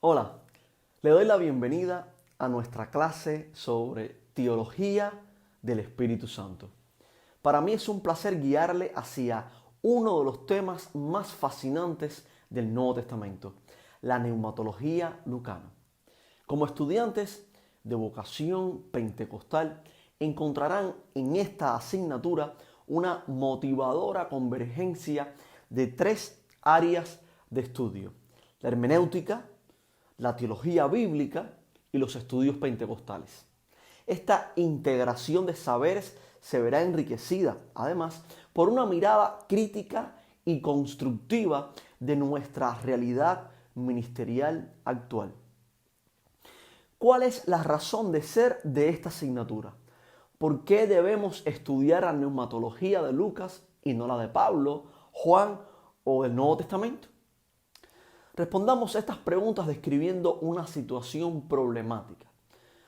Hola, le doy la bienvenida a nuestra clase sobre teología del Espíritu Santo. Para mí es un placer guiarle hacia uno de los temas más fascinantes del Nuevo Testamento, la neumatología lucana. Como estudiantes de vocación pentecostal, encontrarán en esta asignatura una motivadora convergencia de tres áreas de estudio: la hermenéutica, la teología bíblica y los estudios pentecostales. Esta integración de saberes se verá enriquecida, además, por una mirada crítica y constructiva de nuestra realidad ministerial actual. ¿Cuál es la razón de ser de esta asignatura? ¿Por qué debemos estudiar la neumatología de Lucas y no la de Pablo, Juan o del Nuevo Testamento? Respondamos a estas preguntas describiendo una situación problemática.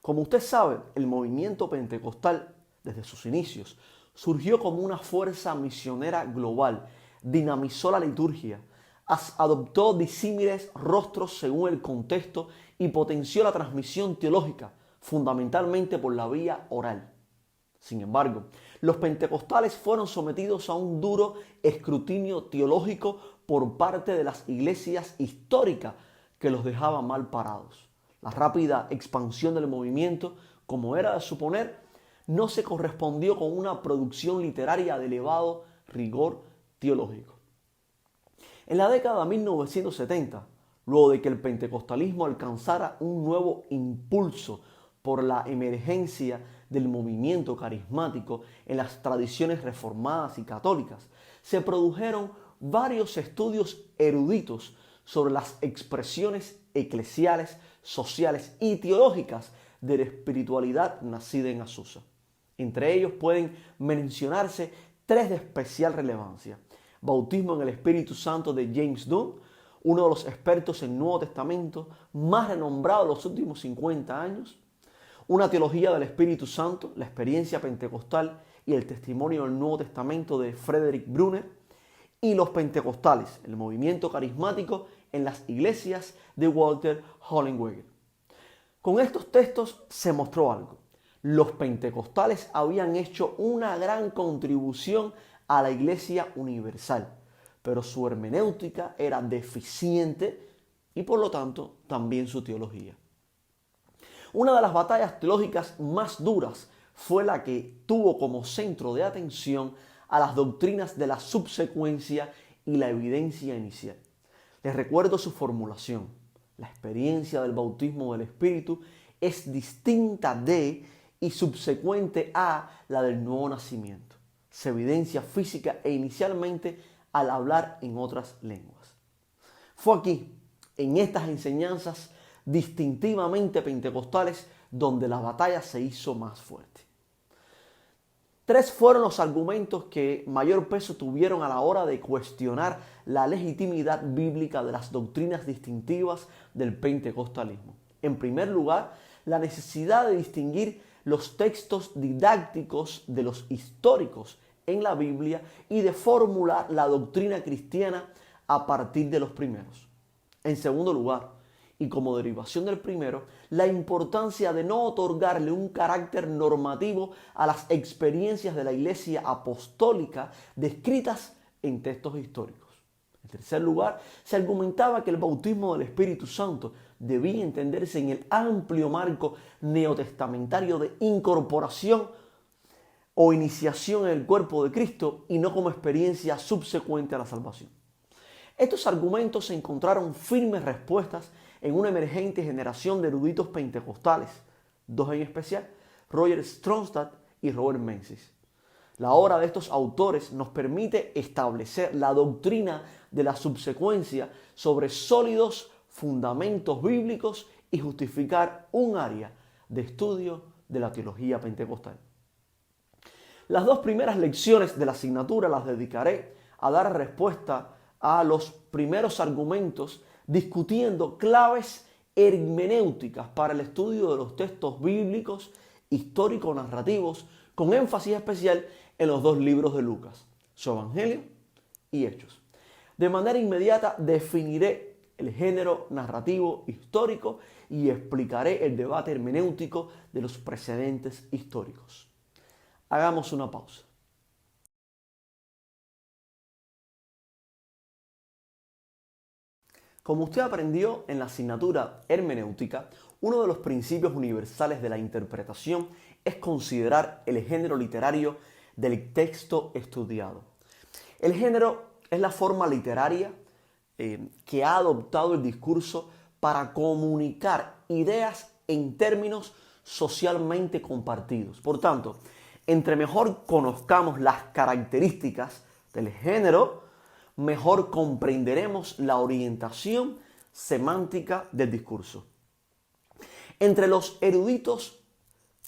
Como usted sabe, el movimiento pentecostal, desde sus inicios, surgió como una fuerza misionera global, dinamizó la liturgia, adoptó disímiles rostros según el contexto y potenció la transmisión teológica, fundamentalmente por la vía oral. Sin embargo, los pentecostales fueron sometidos a un duro escrutinio teológico por parte de las iglesias históricas que los dejaba mal parados. La rápida expansión del movimiento, como era de suponer, no se correspondió con una producción literaria de elevado rigor teológico. En la década de 1970, luego de que el pentecostalismo alcanzara un nuevo impulso por la emergencia del movimiento carismático en las tradiciones reformadas y católicas, se produjeron varios estudios eruditos sobre las expresiones eclesiales, sociales y teológicas de la espiritualidad nacida en Azusa. Entre ellos pueden mencionarse tres de especial relevancia: Bautismo en el Espíritu Santo de James Dunn, uno de los expertos en Nuevo Testamento más renombrados de los últimos 50 años; Una teología del Espíritu Santo, la experiencia pentecostal y el testimonio del Nuevo Testamento de Frederick Brunner; y Los Pentecostales, el movimiento carismático en las iglesias de Walter Hollenweger. Con estos textos se mostró algo: los pentecostales habían hecho una gran contribución a la iglesia universal, pero su hermenéutica era deficiente y por lo tanto también su teología. Una de las batallas teológicas más duras fue la que tuvo como centro de atención a las doctrinas de la subsecuencia y la evidencia inicial. Les recuerdo su formulación: la experiencia del bautismo del Espíritu es distinta de y subsecuente a la del nuevo nacimiento. Se evidencia física e inicialmente al hablar en otras lenguas. Fue aquí, en estas enseñanzas distintivamente pentecostales, donde la batalla se hizo más fuerte. Tres fueron los argumentos que mayor peso tuvieron a la hora de cuestionar la legitimidad bíblica de las doctrinas distintivas del pentecostalismo. En primer lugar, la necesidad de distinguir los textos didácticos de los históricos en la Biblia y de formular la doctrina cristiana a partir de los primeros. En segundo lugar, y como derivación del primero, la importancia de no otorgarle un carácter normativo a las experiencias de la Iglesia apostólica descritas en textos históricos. En tercer lugar, se argumentaba que el bautismo del Espíritu Santo debía entenderse en el amplio marco neotestamentario de incorporación o iniciación en el cuerpo de Cristo y no como experiencia subsecuente a la salvación. Estos argumentos encontraron firmes respuestas en una emergente generación de eruditos pentecostales, dos en especial, Roger Stronstadt y Robert Menzies. La obra de estos autores nos permite establecer la doctrina de la subsecuencia sobre sólidos fundamentos bíblicos y justificar un área de estudio de la teología pentecostal. Las dos primeras lecciones de la asignatura las dedicaré a dar respuesta a los primeros argumentos, discutiendo claves hermenéuticas para el estudio de los textos bíblicos histórico-narrativos, con énfasis especial en los dos libros de Lucas, su Evangelio y Hechos. De manera inmediata definiré el género narrativo histórico y explicaré el debate hermenéutico de los precedentes históricos. Hagamos una pausa. Como usted aprendió en la asignatura hermenéutica, uno de los principios universales de la interpretación es considerar el género literario del texto estudiado. El género es la forma literaria que ha adoptado el discurso para comunicar ideas en términos socialmente compartidos. Por tanto, entre mejor conozcamos las características del género, mejor comprenderemos la orientación semántica del discurso. Entre los eruditos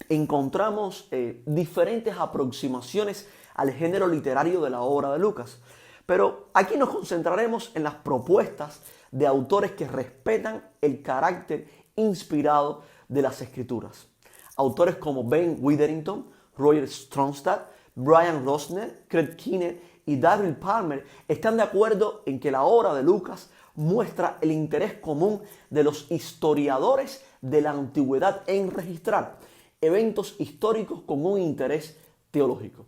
encontramos diferentes aproximaciones al género literario de la obra de Lucas, pero aquí nos concentraremos en las propuestas de autores que respetan el carácter inspirado de las escrituras. Autores como Ben Witherington, Roger Stronstadt, Brian Rosner, Craig Keener y Darryl Palmer están de acuerdo en que la obra de Lucas muestra el interés común de los historiadores de la antigüedad en registrar eventos históricos con un interés teológico.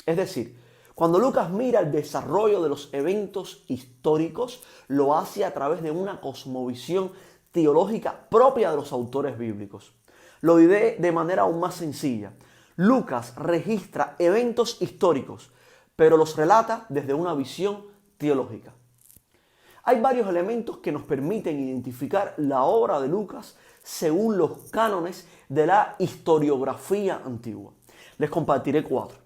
Es decir, cuando Lucas mira el desarrollo de los eventos históricos, lo hace a través de una cosmovisión teológica propia de los autores bíblicos. Lo diré de manera aún más sencilla. Lucas registra eventos históricos, pero los relata desde una visión teológica. Hay varios elementos que nos permiten identificar la obra de Lucas según los cánones de la historiografía antigua. Les compartiré 4.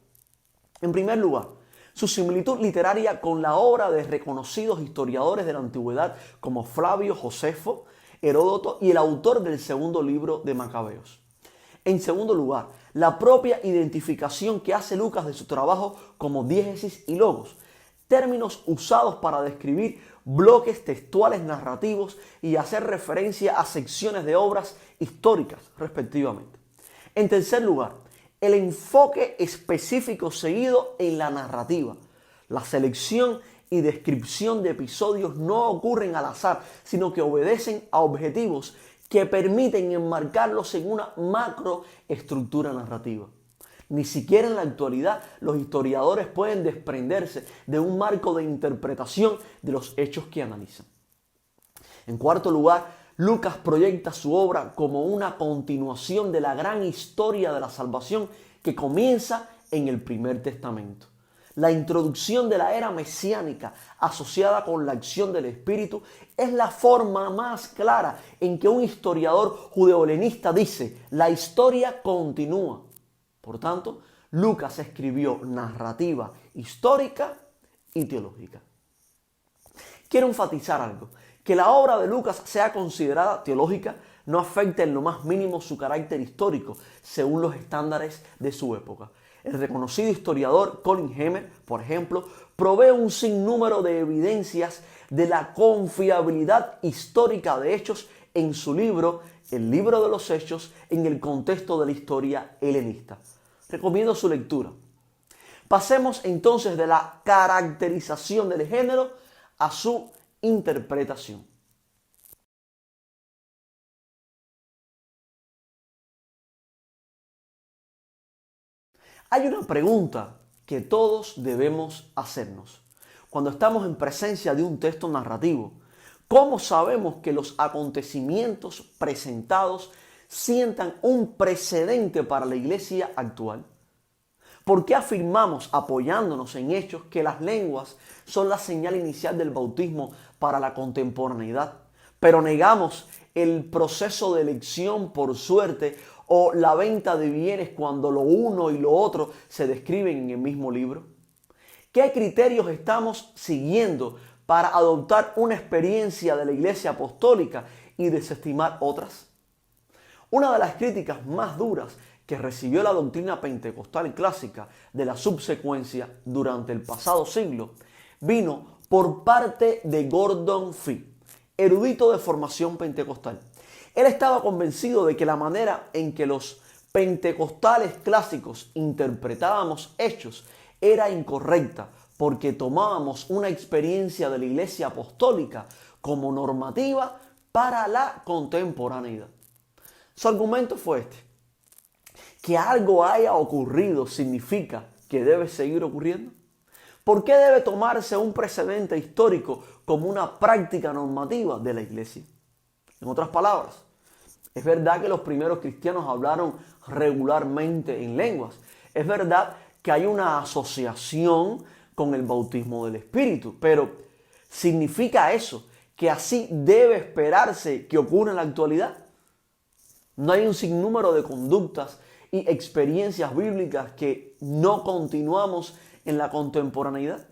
En primer lugar, su similitud literaria con la obra de reconocidos historiadores de la antigüedad como Flavio Josefo, Heródoto y el autor del segundo libro de Macabeos. En segundo lugar, la propia identificación que hace Lucas de su trabajo como diégesis y logos, términos usados para describir bloques textuales narrativos y hacer referencia a secciones de obras históricas, respectivamente. En tercer lugar, el enfoque específico seguido en la narrativa. La selección y descripción de episodios no ocurren al azar, sino que obedecen a objetivos que permiten enmarcarlos en una macroestructura narrativa. Ni siquiera en la actualidad los historiadores pueden desprenderse de un marco de interpretación de los hechos que analizan. En cuarto lugar, Lucas proyecta su obra como una continuación de la gran historia de la salvación que comienza en el Primer Testamento. La introducción de la era mesiánica asociada con la acción del Espíritu es la forma más clara en que un historiador judeohelenista dice: la historia continúa. Por tanto, Lucas escribió narrativa histórica y teológica. Quiero enfatizar algo: que la obra de Lucas sea considerada teológica no afecta en lo más mínimo su carácter histórico según los estándares de su época. El reconocido historiador Colin Hemer, por ejemplo, provee un sinnúmero de evidencias de la confiabilidad histórica de hechos en su libro, El Libro de los Hechos, en el contexto de la historia helenista. Recomiendo su lectura. Pasemos entonces de la caracterización del género a su interpretación. Hay una pregunta que todos debemos hacernos. Cuando estamos en presencia de un texto narrativo, ¿cómo sabemos que los acontecimientos presentados sientan un precedente para la iglesia actual? ¿Por qué afirmamos, apoyándonos en hechos, que las lenguas son la señal inicial del bautismo para la contemporaneidad, pero negamos el proceso de elección por suerte o la venta de bienes cuando lo uno y lo otro se describen en el mismo libro? ¿Qué criterios estamos siguiendo para adoptar una experiencia de la Iglesia Apostólica y desestimar otras? Una de las críticas más duras que recibió la doctrina pentecostal clásica de la subsecuencia durante el pasado siglo vino por parte de Gordon Fee, erudito de formación pentecostal. Él estaba convencido de que la manera en que los pentecostales clásicos interpretábamos hechos era incorrecta porque tomábamos una experiencia de la Iglesia Apostólica como normativa para la contemporaneidad. Su argumento fue este: que algo haya ocurrido significa que debe seguir ocurriendo. ¿Por qué debe tomarse un precedente histórico como una práctica normativa de la iglesia? En otras palabras, es verdad que los primeros cristianos hablaron regularmente en lenguas. Es verdad que hay una asociación con el bautismo del Espíritu, pero ¿significa eso que así debe esperarse que ocurra en la actualidad? No hay un sinnúmero de conductas y experiencias bíblicas que no continuamos en la contemporaneidad.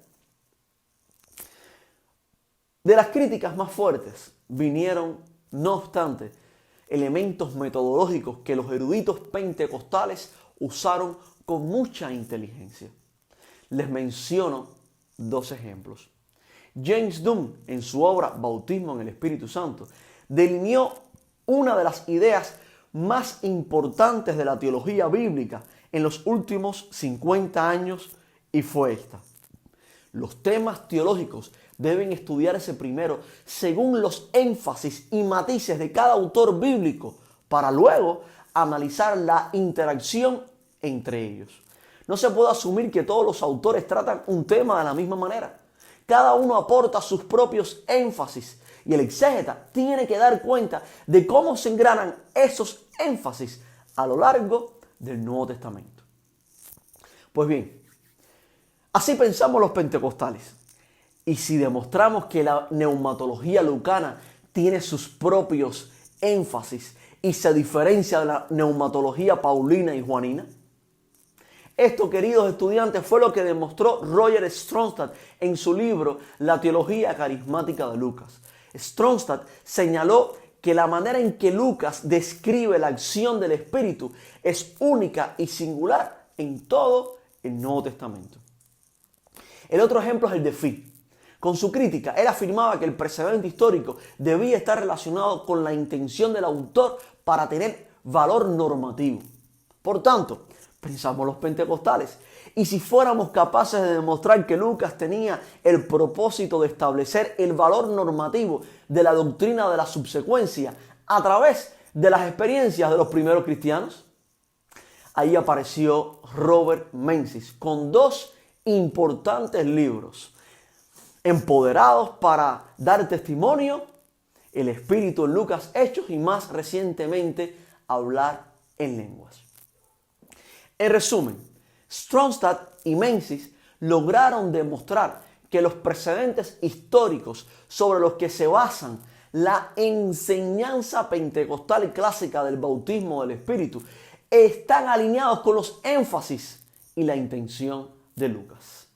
De las críticas más fuertes vinieron, no obstante, elementos metodológicos que los eruditos pentecostales usaron con mucha inteligencia. Les menciono dos ejemplos. James Dunn, en su obra Bautismo en el Espíritu Santo, delineó una de las ideas más importantes de la teología bíblica en los últimos 50 años, y fue esta: los temas teológicos deben estudiarse primero según los énfasis y matices de cada autor bíblico, para luego analizar la interacción entre ellos. No se puede asumir que todos los autores tratan un tema de la misma manera. Cada uno aporta sus propios énfasis y el exégeta tiene que dar cuenta de cómo se engranan esos énfasis a lo largo del Nuevo Testamento. Pues bien, así pensamos los pentecostales. Y si demostramos que la neumatología lucana tiene sus propios énfasis y se diferencia de la neumatología paulina y juanina, esto, queridos estudiantes, fue lo que demostró Roger Stromstad en su libro La teología carismática de Lucas. Stromstad señaló que la manera en que Lucas describe la acción del Espíritu es única y singular en todo el Nuevo Testamento. El otro ejemplo es el de Fee. Con su crítica, él afirmaba que el precedente histórico debía estar relacionado con la intención del autor para tener valor normativo. Por tanto, pensamos los pentecostales, y si fuéramos capaces de demostrar que Lucas tenía el propósito de establecer el valor normativo de la doctrina de la subsecuencia a través de las experiencias de los primeros cristianos, ahí apareció Robert Menzies con dos importantes libros: Empoderados para dar testimonio, El Espíritu en Lucas Hechos, y más recientemente Hablar en lenguas. En resumen, Stromstad y Menzies lograron demostrar que los precedentes históricos sobre los que se basan la enseñanza pentecostal clásica del bautismo del Espíritu están alineados con los énfasis y la intención de Lucas.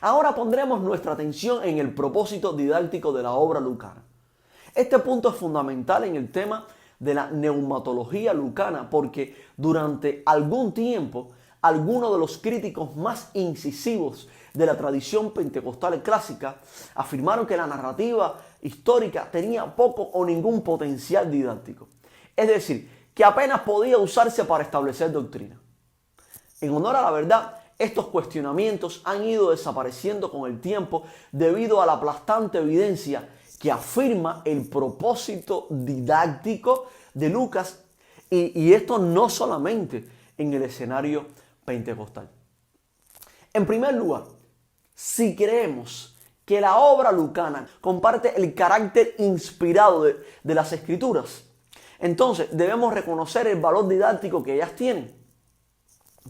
Ahora pondremos nuestra atención en el propósito didáctico de la obra lucana. Este punto es fundamental en el tema de la neumatología lucana porque durante algún tiempo algunos de los críticos más incisivos de la tradición pentecostal clásica afirmaron que la narrativa histórica tenía poco o ningún potencial didáctico. Es decir, que apenas podía usarse para establecer doctrina. En honor a la verdad, estos cuestionamientos han ido desapareciendo con el tiempo debido a la aplastante evidencia que afirma el propósito didáctico de Lucas, y esto no solamente en el escenario pentecostal. En primer lugar, si creemos que la obra lucana comparte el carácter inspirado de las Escrituras, entonces debemos reconocer el valor didáctico que ellas tienen.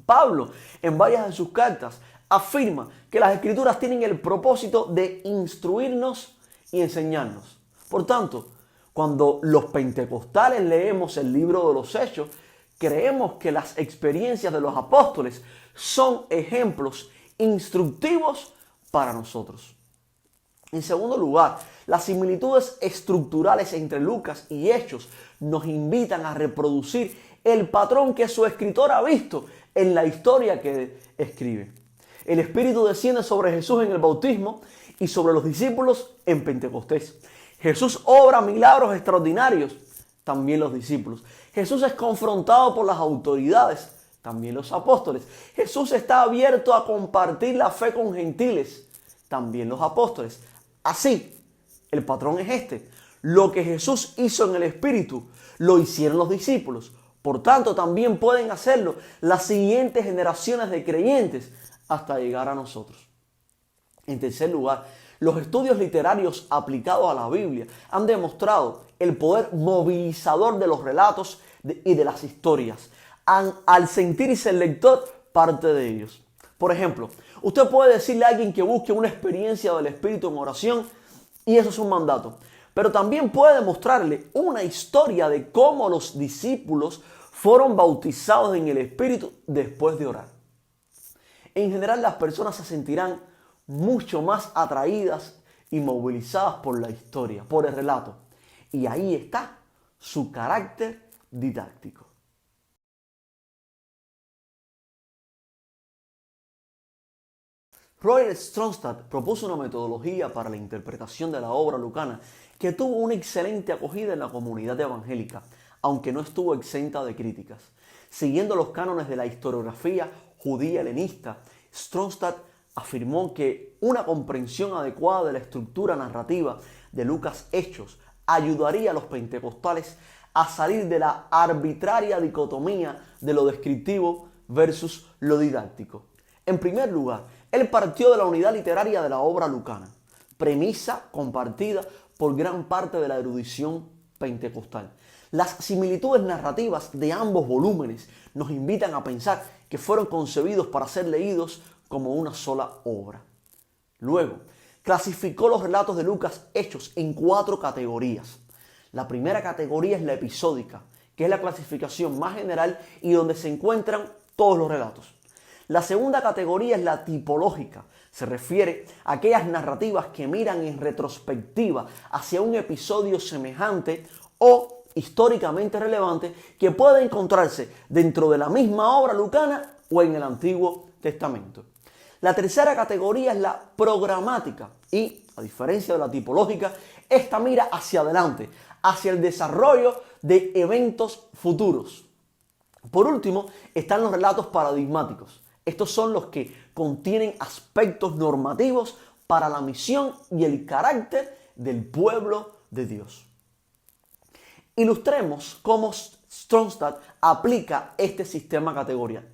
Pablo, en varias de sus cartas, afirma que las Escrituras tienen el propósito de instruirnos y enseñarnos. Por tanto, cuando los pentecostales leemos el libro de los Hechos, creemos que las experiencias de los apóstoles son ejemplos instructivos para nosotros. En segundo lugar, las similitudes estructurales entre Lucas y Hechos nos invitan a reproducir el patrón que su escritor ha visto en la historia que escribe. El Espíritu desciende sobre Jesús en el bautismo y sobre los discípulos en Pentecostés. Jesús obra milagros extraordinarios, también los discípulos. Jesús es confrontado por las autoridades, también los apóstoles. Jesús está abierto a compartir la fe con gentiles, también los apóstoles. Así, el patrón es este. Lo que Jesús hizo en el Espíritu, lo hicieron los discípulos. Por tanto, también pueden hacerlo las siguientes generaciones de creyentes hasta llegar a nosotros. En tercer lugar, los estudios literarios aplicados a la Biblia han demostrado el poder movilizador de los relatos y de las historias, al sentirse el lector parte de ellos. Por ejemplo, usted puede decirle a alguien que busque una experiencia del Espíritu en oración y eso es un mandato. Pero también puede demostrarle una historia de cómo los discípulos fueron bautizados en el Espíritu después de orar. En general, las personas se sentirán mucho más atraídas y movilizadas por la historia, por el relato. Y ahí está su carácter didáctico. Roger Stronstadt propuso una metodología para la interpretación de la obra lucana que tuvo una excelente acogida en la comunidad evangélica, aunque no estuvo exenta de críticas. Siguiendo los cánones de la historiografía judía helenista, Stronstadt afirmó que una comprensión adecuada de la estructura narrativa de Lucas Hechos ayudaría a los pentecostales a salir de la arbitraria dicotomía de lo descriptivo versus lo didáctico. En primer lugar, él partió de la unidad literaria de la obra lucana, premisa compartida por gran parte de la erudición pentecostal. Las similitudes narrativas de ambos volúmenes nos invitan a pensar que fueron concebidos para ser leídos como una sola obra. Luego, clasificó los relatos de Lucas Hechos en 4 categorías. La primera categoría es la episódica, que es la clasificación más general y donde se encuentran todos los relatos. La segunda categoría es la tipológica. Se refiere a aquellas narrativas que miran en retrospectiva hacia un episodio semejante o históricamente relevante que puede encontrarse dentro de la misma obra lucana o en el Antiguo Testamento. La tercera categoría es la programática y, a diferencia de la tipológica, esta mira hacia adelante, hacia el desarrollo de eventos futuros. Por último, están los relatos paradigmáticos. Estos son los que contienen aspectos normativos para la misión y el carácter del pueblo de Dios. Ilustremos cómo Stronstadt aplica este sistema categorial.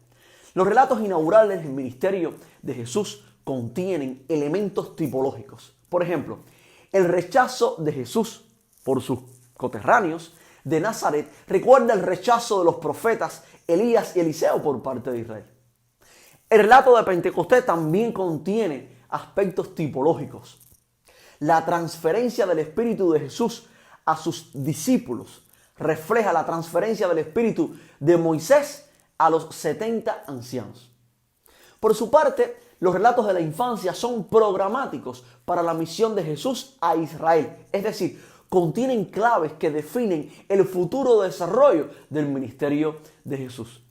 Los relatos inaugurales del ministerio de Jesús contienen elementos tipológicos. Por ejemplo, el rechazo de Jesús por sus coterráneos de Nazaret recuerda el rechazo de los profetas Elías y Eliseo por parte de Israel. El relato de Pentecostés también contiene aspectos tipológicos. La transferencia del Espíritu de Jesús a sus discípulos refleja la transferencia del Espíritu de Moisés a los 70 ancianos. Por su parte, los relatos de la infancia son programáticos para la misión de Jesús a Israel, es decir, contienen claves que definen el futuro desarrollo del ministerio de Jesús.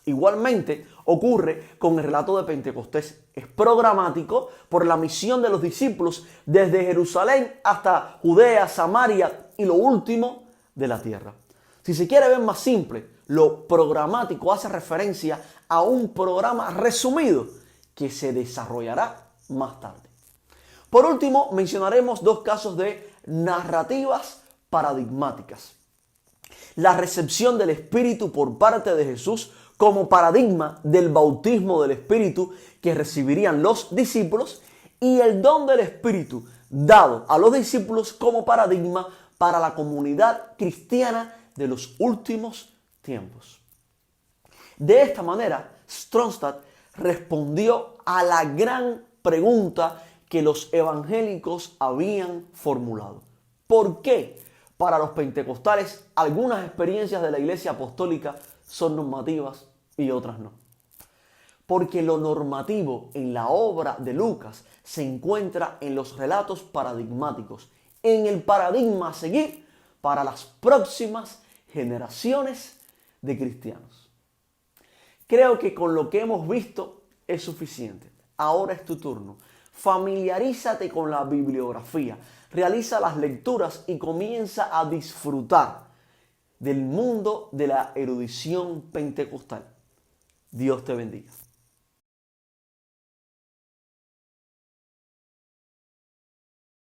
Igualmente ocurre con el relato de Pentecostés. Es programático por la misión de los discípulos desde Jerusalén hasta Judea, Samaria y lo último de la tierra. Si se quiere ver más simple, lo programático hace referencia a un programa resumido que se desarrollará más tarde. Por último, mencionaremos 2 casos de narrativas paradigmáticas. La recepción del Espíritu por parte de Jesús como paradigma del bautismo del Espíritu que recibirían los discípulos y el don del Espíritu dado a los discípulos como paradigma para la comunidad cristiana de los últimos tiempos. De esta manera, Stronstadt respondió a la gran pregunta que los evangélicos habían formulado. ¿Por qué para los pentecostales algunas experiencias de la Iglesia Apostólica son normativas y otras no? Porque lo normativo en la obra de Lucas se encuentra en los relatos paradigmáticos, en el paradigma a seguir para las próximas generaciones de cristianos. Creo que con lo que hemos visto es suficiente. Ahora es tu turno. Familiarízate con la bibliografía, realiza las lecturas y comienza a disfrutar del mundo de la erudición pentecostal. Dios te bendiga.